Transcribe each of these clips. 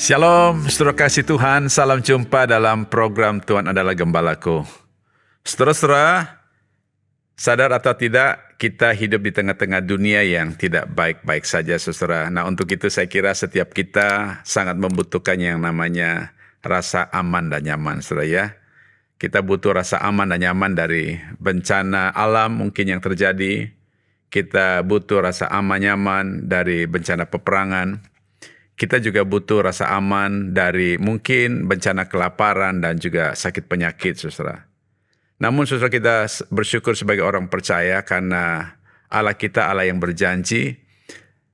Shalom, saudara kasih Tuhan. Salam jumpa dalam program Tuhan adalah Gembalaku. Saudara-saudara, sadar atau tidak, kita hidup di tengah-tengah dunia yang tidak baik-baik saja, saudara. Nah, untuk itu saya kira setiap kita sangat membutuhkan yang namanya rasa aman dan nyaman, saudara ya. Kita butuh rasa aman dan nyaman dari bencana alam mungkin yang terjadi. Kita butuh rasa aman nyaman dari bencana peperangan. Kita juga butuh rasa aman dari mungkin bencana kelaparan dan juga sakit penyakit, saudara. Namun saudara, kita bersyukur sebagai orang percaya karena Allah kita Allah yang berjanji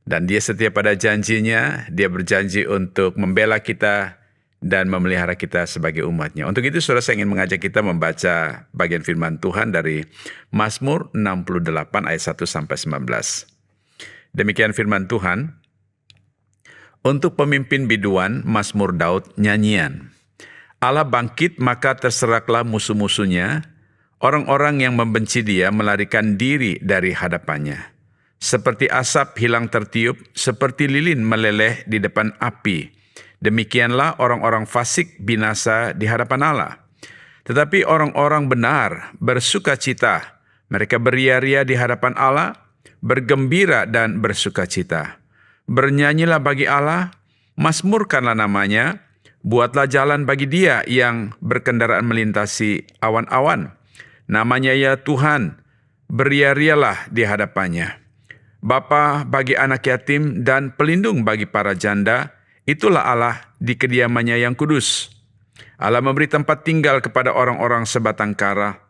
dan Dia setia pada janjinya. Dia berjanji untuk membela kita dan memelihara kita sebagai umatnya. Untuk itu saudara, saya ingin mengajak kita membaca bagian firman Tuhan dari Mazmur 68 ayat 1-19. Demikian firman Tuhan. Untuk pemimpin biduan, Mazmur Daud, nyanyian. Allah bangkit, maka terseraklah musuh-musuhnya. Orang-orang yang membenci Dia melarikan diri dari hadapannya. Seperti asap hilang tertiup, seperti lilin meleleh di depan api. Demikianlah orang-orang fasik binasa di hadapan Allah. Tetapi orang-orang benar bersukacita. Mereka beria-ria di hadapan Allah, bergembira dan bersukacita. Bernyanyilah bagi Allah, mazmurkanlah namanya, buatlah jalan bagi Dia yang berkendaraan melintasi awan-awan. Namanya ya Tuhan, beria-rialah di hadapannya. Bapa bagi anak yatim dan pelindung bagi para janda, itulah Allah di kediamannya yang kudus. Allah memberi tempat tinggal kepada orang-orang sebatang kara.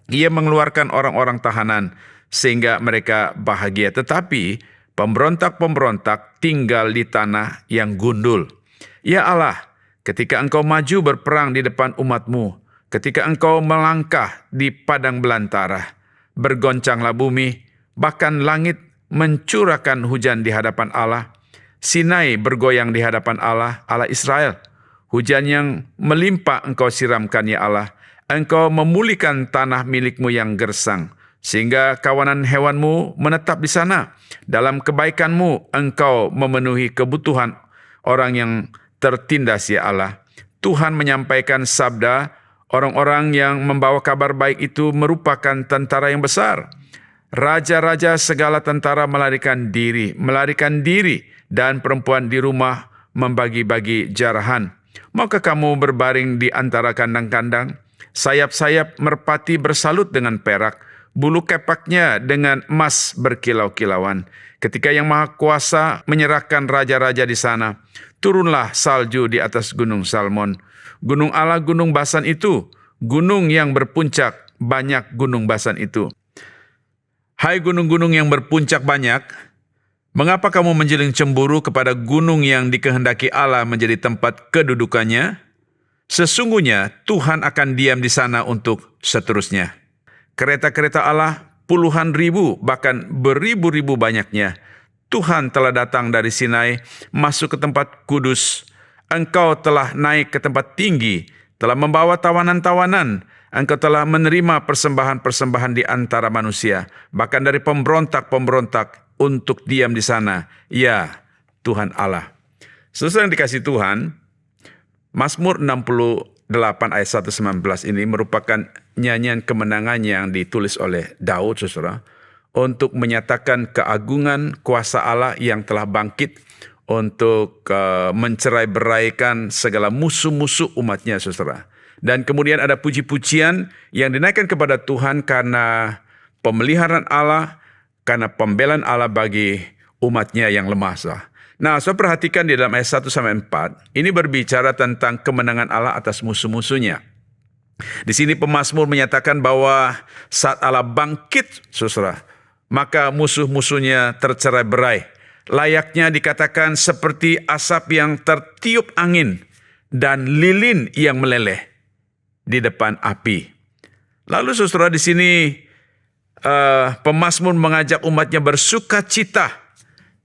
Ia mengeluarkan orang-orang tahanan sehingga mereka bahagia, tetapi pemberontak-pemberontak tinggal di tanah yang gundul. Ya Allah, ketika Engkau maju berperang di depan umat-Mu, ketika Engkau melangkah di padang belantara, bergoncanglah bumi, bahkan langit mencurahkan hujan di hadapan Allah. Sinai bergoyang di hadapan Allah, Allah Israel. Hujan yang melimpah Engkau siramkan, ya Allah. Engkau memulihkan tanah milik-Mu yang gersang, sehingga kawanan hewan-Mu menetap di sana. Dalam kebaikan-Mu, Engkau memenuhi kebutuhan orang yang tertindas, ya Allah. Tuhan menyampaikan sabda, orang-orang yang membawa kabar baik itu merupakan tentara yang besar. Raja-raja segala tentara melarikan diri, dan perempuan di rumah membagi-bagi jarahan. Maukah kamu berbaring di antara kandang-kandang? Sayap-sayap merpati bersalut dengan perak, bulu kepaknya dengan emas berkilau-kilauan. Ketika Yang Maha Kuasa menyerahkan raja-raja di sana, turunlah salju di atas gunung Salmon. Gunung Allah, gunung Basan itu, gunung yang berpuncak banyak gunung Basan itu. Hai gunung-gunung yang berpuncak banyak, mengapa kamu menjeling cemburu kepada gunung yang dikehendaki Allah menjadi tempat kedudukannya? Sesungguhnya Tuhan akan diam di sana untuk seterusnya. Kereta-kereta Allah puluhan ribu, bahkan beribu-ribu banyaknya. Tuhan telah datang dari Sinai, masuk ke tempat kudus. Engkau telah naik ke tempat tinggi, telah membawa tawanan-tawanan. Engkau telah menerima persembahan-persembahan di antara manusia, bahkan dari pemberontak-pemberontak untuk diam di sana. Ya, Tuhan Allah. Saudara yang dikasihi Tuhan, Mazmur 68 ayat 1-19 ini merupakan nyanyian kemenangan yang ditulis oleh Daud, saudara, untuk menyatakan keagungan kuasa Allah yang telah bangkit untuk mencerai-beraikan segala musuh-musuh umatnya, saudara. Dan kemudian ada puji-pujian yang dinaikkan kepada Tuhan karena pemeliharaan Allah, karena pembelaan Allah bagi umatnya yang lemah, saudara. Nah, saya perhatikan di dalam ayat 1-4, ini berbicara tentang kemenangan Allah atas musuh-musuhnya. Di sini pemazmur menyatakan bahwa saat Allah bangkit, saudara, maka musuh-musuhnya tercerai-berai. Layaknya dikatakan seperti asap yang tertiup angin dan lilin yang meleleh di depan api. Lalu saudara, di sini pemazmur mengajak umatnya bersuka cita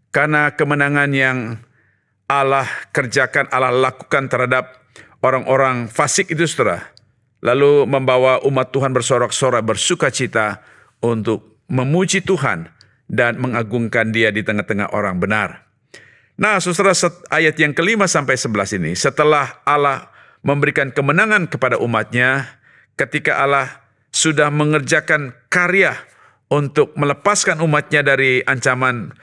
karena kemenangan yang Allah kerjakan, Allah lakukan terhadap orang-orang fasik itu, saudara. Lalu membawa umat Tuhan bersorak-sorai, bersuka cita untuk memuji Tuhan dan mengagungkan Dia di tengah-tengah orang benar. Nah, saudara, ayat yang kelima sampai 11 ini, setelah Allah memberikan kemenangan kepada umatnya, ketika Allah sudah mengerjakan karya untuk melepaskan umatnya dari ancaman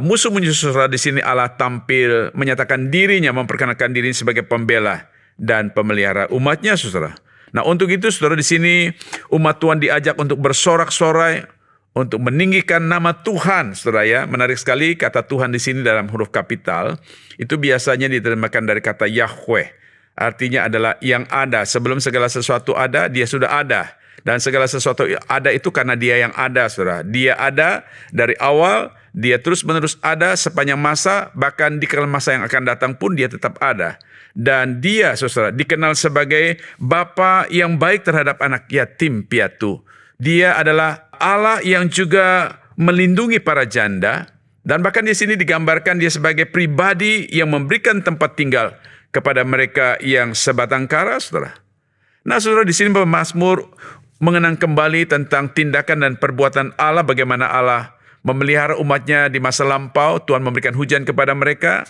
musuh-musuh, saudara, di sini Allah tampil menyatakan dirinya, memperkenalkan diri sebagai pembela dan pemelihara umatnya, saudara. Nah, untuk itu, saudara, di sini umat Tuhan diajak untuk bersorak-sorai, untuk meninggikan nama Tuhan, saudara ya. Menarik sekali kata Tuhan di sini dalam huruf kapital, itu biasanya diterjemahkan dari kata Yahweh. Artinya adalah yang ada. Sebelum segala sesuatu ada, dia sudah ada. Dan segala sesuatu ada itu karena dia yang ada, saudara. Dia ada dari awal, dia terus-menerus ada sepanjang masa, bahkan di masa yang akan datang pun dia tetap ada. Dan dia, saudara, dikenal sebagai Bapa yang baik terhadap anak yatim piatu. Dia adalah Allah yang juga melindungi para janda, dan bahkan di sini digambarkan dia sebagai pribadi yang memberikan tempat tinggal kepada mereka yang sebatang kara, saudara. Nah, saudara, di sini pemazmur mengenang kembali tentang tindakan dan perbuatan Allah, bagaimana Allah memelihara umatnya di masa lampau. Tuhan memberikan hujan kepada mereka,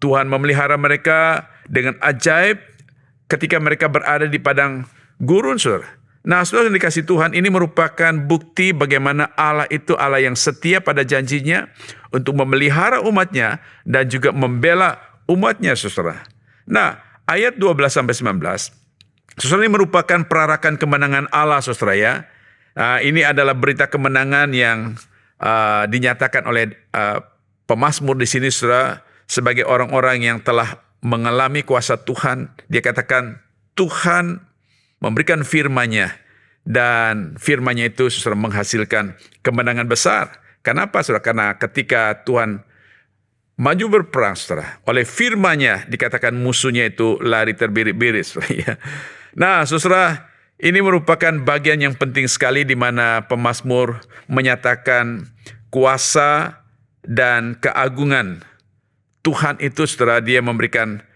Tuhan memelihara mereka dengan ajaib ketika mereka berada di padang gurun, saudara. Nah, saudara yang dikasih Tuhan, ini merupakan bukti bagaimana Allah itu Allah yang setia pada janjinya untuk memelihara umatnya dan juga membela umatnya, saudara. Nah, ayat 12-19, saudara, ini merupakan perarakan kemenangan Allah, saudara ya. Ini adalah berita kemenangan yang dinyatakan oleh pemazmur di sini, saudara, sebagai orang-orang yang telah mengalami kuasa Tuhan. Dia katakan Tuhan memberikan firman-Nya, dan firman-Nya itu, saudara, menghasilkan kemenangan besar. Kenapa, saudara? Karena ketika Tuhan maju berperang, saudara, oleh firman-Nya dikatakan musuhnya itu lari terbirit-birit, saudara ya. Nah, saudara, ini merupakan bagian yang penting sekali di mana pemazmur menyatakan kuasa dan keagungan Tuhan itu, saudara. Dia memberikan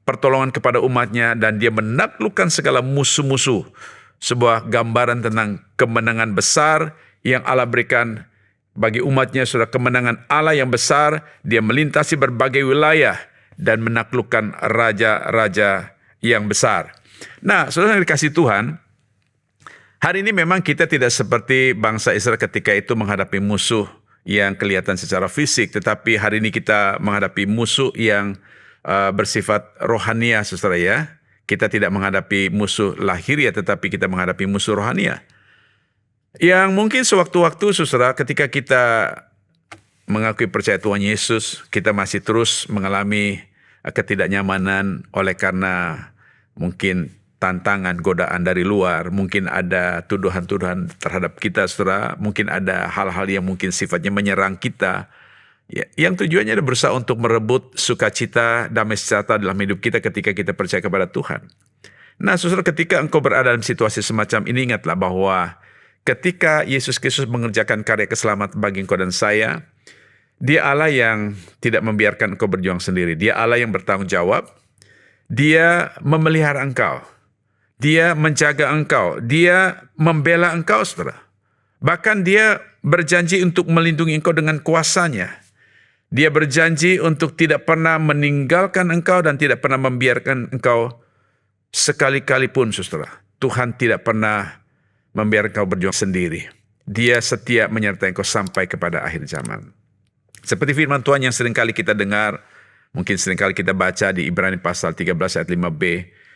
pertolongan kepada umatnya dan dia menaklukkan segala musuh-musuh. Sebuah gambaran tentang kemenangan besar yang Allah berikan bagi umatnya, saudara. Kemenangan Allah yang besar, dia melintasi berbagai wilayah dan menaklukkan raja-raja yang besar. Nah, saudara yang dikasih Tuhan, hari ini memang kita tidak seperti bangsa Israel ketika itu menghadapi musuh yang kelihatan secara fisik, tetapi hari ini kita menghadapi musuh yang bersifat rohania, saudara ya. Kita tidak menghadapi musuh lahiriah, tetapi kita menghadapi musuh rohania. Yang mungkin sewaktu-waktu, saudara, ketika kita mengakui percaya Tuhan Yesus, kita masih terus mengalami ketidaknyamanan oleh karena mungkin tantangan, godaan dari luar, mungkin ada tuduhan-tuduhan terhadap kita, saudara, mungkin ada hal-hal yang mungkin sifatnya menyerang kita, ya, yang tujuannya adalah berusaha untuk merebut sukacita, damai sejahtera dalam hidup kita ketika kita percaya kepada Tuhan. Nah, saudara, ketika engkau berada dalam situasi semacam ini, ingatlah bahwa ketika Yesus Kristus mengerjakan karya keselamatan bagi engkau dan saya, Dia Allah yang tidak membiarkan engkau berjuang sendiri. Dia Allah yang bertanggung jawab. Dia memelihara engkau. Dia menjaga engkau. Dia membela engkau, saudara. Bahkan Dia berjanji untuk melindungi engkau dengan kuasa-Nya. Dia berjanji untuk tidak pernah meninggalkan engkau dan tidak pernah membiarkan engkau sekali-kali pun, saudara. Tuhan tidak pernah membiarkan engkau berjuang sendiri. Dia setia menyertai engkau sampai kepada akhir zaman. Seperti firman Tuhan yang seringkali kita dengar, mungkin seringkali kita baca di Ibrani pasal 13 ayat 5b.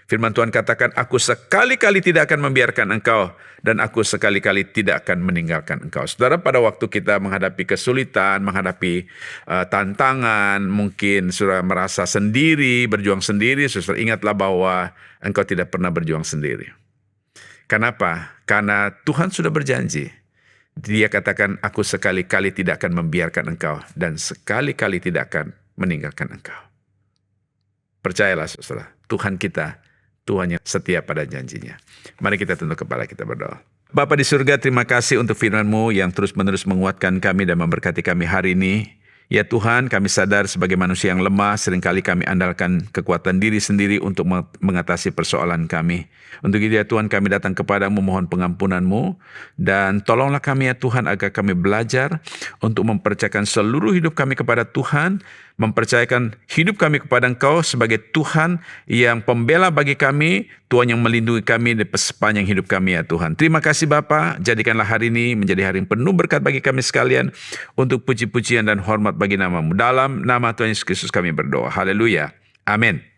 Firman Tuhan katakan, aku sekali-kali tidak akan membiarkan engkau dan aku sekali-kali tidak akan meninggalkan engkau. Saudara, pada waktu kita menghadapi kesulitan, menghadapi tantangan, mungkin saudara merasa sendiri, berjuang sendiri, saudara ingatlah bahwa engkau tidak pernah berjuang sendiri. Kenapa? Karena Tuhan sudah berjanji. Dia katakan, aku sekali-kali tidak akan membiarkan engkau dan sekali-kali tidak akan meninggalkan engkau. Percayalah, saudara, Tuhan kita, Tuhan yang setia pada janjinya. Mari kita tunduk kepala, kita berdoa. Bapa di surga, terima kasih untuk firman-Mu yang terus-menerus menguatkan kami dan memberkati kami hari ini. Ya Tuhan, kami sadar sebagai manusia yang lemah, seringkali kami andalkan kekuatan diri sendiri untuk mengatasi persoalan kami. Untuk itu ya Tuhan, kami datang kepadamu mohon pengampunan-Mu, dan tolonglah kami ya Tuhan agar kami belajar untuk mempercayakan seluruh hidup kami kepada Tuhan, mempercayakan hidup kami kepada Engkau sebagai Tuhan yang pembela bagi kami, Tuhan yang melindungi kami di sepanjang hidup kami ya Tuhan. Terima kasih Bapa, jadikanlah hari ini menjadi hari yang penuh berkat bagi kami sekalian untuk puji-pujian dan hormat bagi nama-Mu. Dalam nama Tuhan Yesus Kristus kami berdoa. Haleluya. Amin.